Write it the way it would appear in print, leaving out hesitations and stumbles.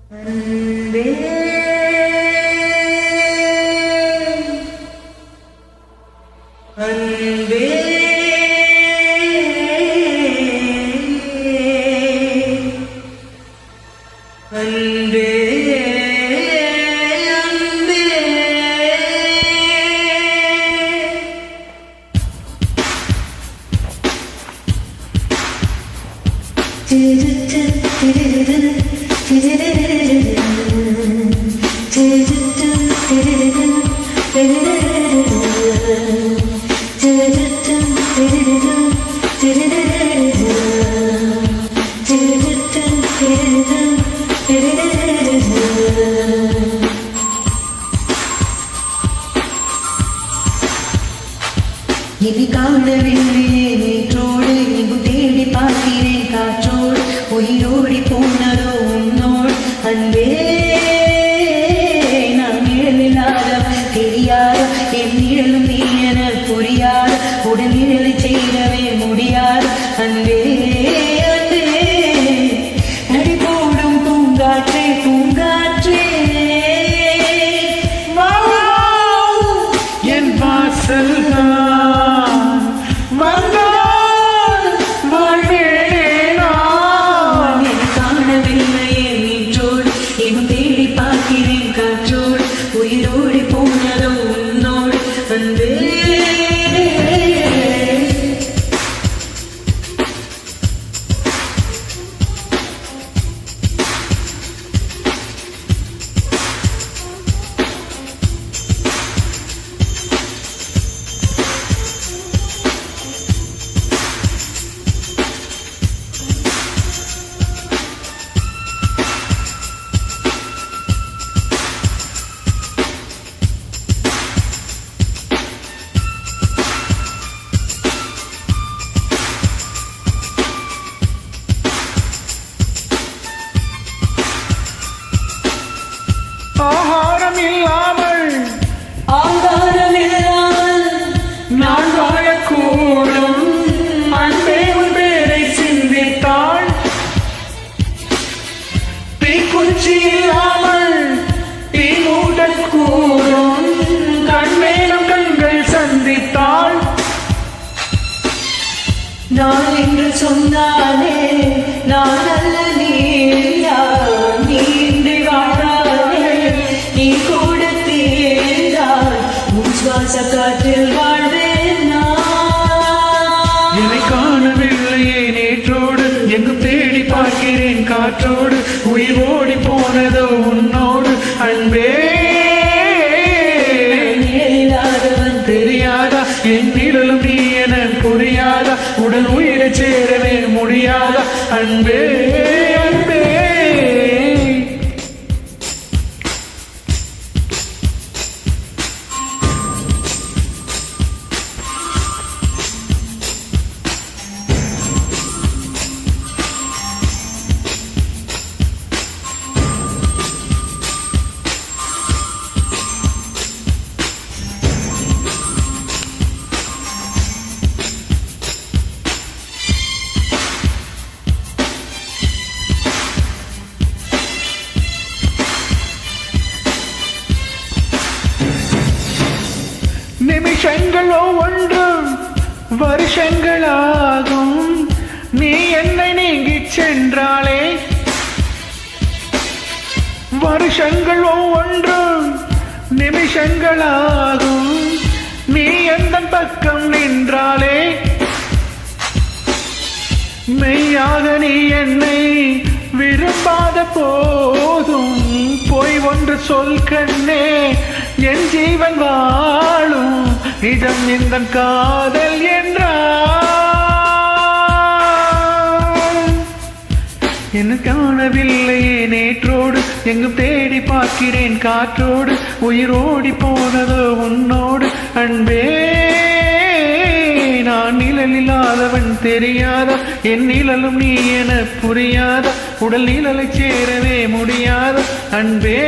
அன்பே அன்பே அன்பே இது காணவில்லையே நேற்றோடு எங்கும் தேடி பார்க்கிறேன் காற்றோடு உயிரோடி போனதோ உன்னோடு அன்பே நான் நிழலில்லாத தெரியாத என் நிழலும் நீ என புரியாத உடன் நிழலை செய்யவே முடியாத அன்பே அன்பே நடி போடும் பூங்காற்றே பூங்காற்றே என் வாசல் உயிரோடி போனதோ உன்னோடு அன்பே ஆகாரம் இல்லாமல் நான் வாழக்கூடும் அன்பே உன் பேரை சிந்தித்தாள் தீக்குச்சி இல்லாமல் தீ மூடக்கூடும் கண்மேலும் கண்கள் சந்தித்தாள் நான் என்று சொன்னாலே நான் அல்ல நீ இன்றி வாழாதே நீ கூட தீர்ந்தாய் உன் சுவாச காற்றில் வாழ்வேன் என்னை காணவில்லையே நேற்றோடு எங்கும் தேடி பார்க்கிறேன் காற்றோடு உயிர் ஓடி போனதோ உன்னோடு அன்பே இல்லாதவன் தெரியாதா என் நிழலும் நீ என புரியாதா உடல் உயிரை சேரவே முடியாதா அன்பே அன்பே நிமிஷங்களோ ஒன்றும் வருஷங்களாகும் நீ என்னை நீங்கிச் சென்றாலே வருஷங்களோ ஒன்றும் நிமிஷங்களாகும் நீ எந்த பக்கம் நின்றாலே மெய்யாக நீ என்னை விரும்பாத போதும் போய் ஒன்று சொல் கண்ணே என் ஜீவன் வாழும் நிஜம் இந்த காதல் என்றால் என்ன காணவில்லையே நேற்றோடு எங்கும் தேடி பார்க்கிறேன் காற்றோடு உயிரோடி போனதோ உன்னோடு அன்பே நான் நிழலில்லாதவன் தெரியாதா என் நிழலும் நீ என புரியாதா உடல் நிழலை சேரவே முடியாத அன்பே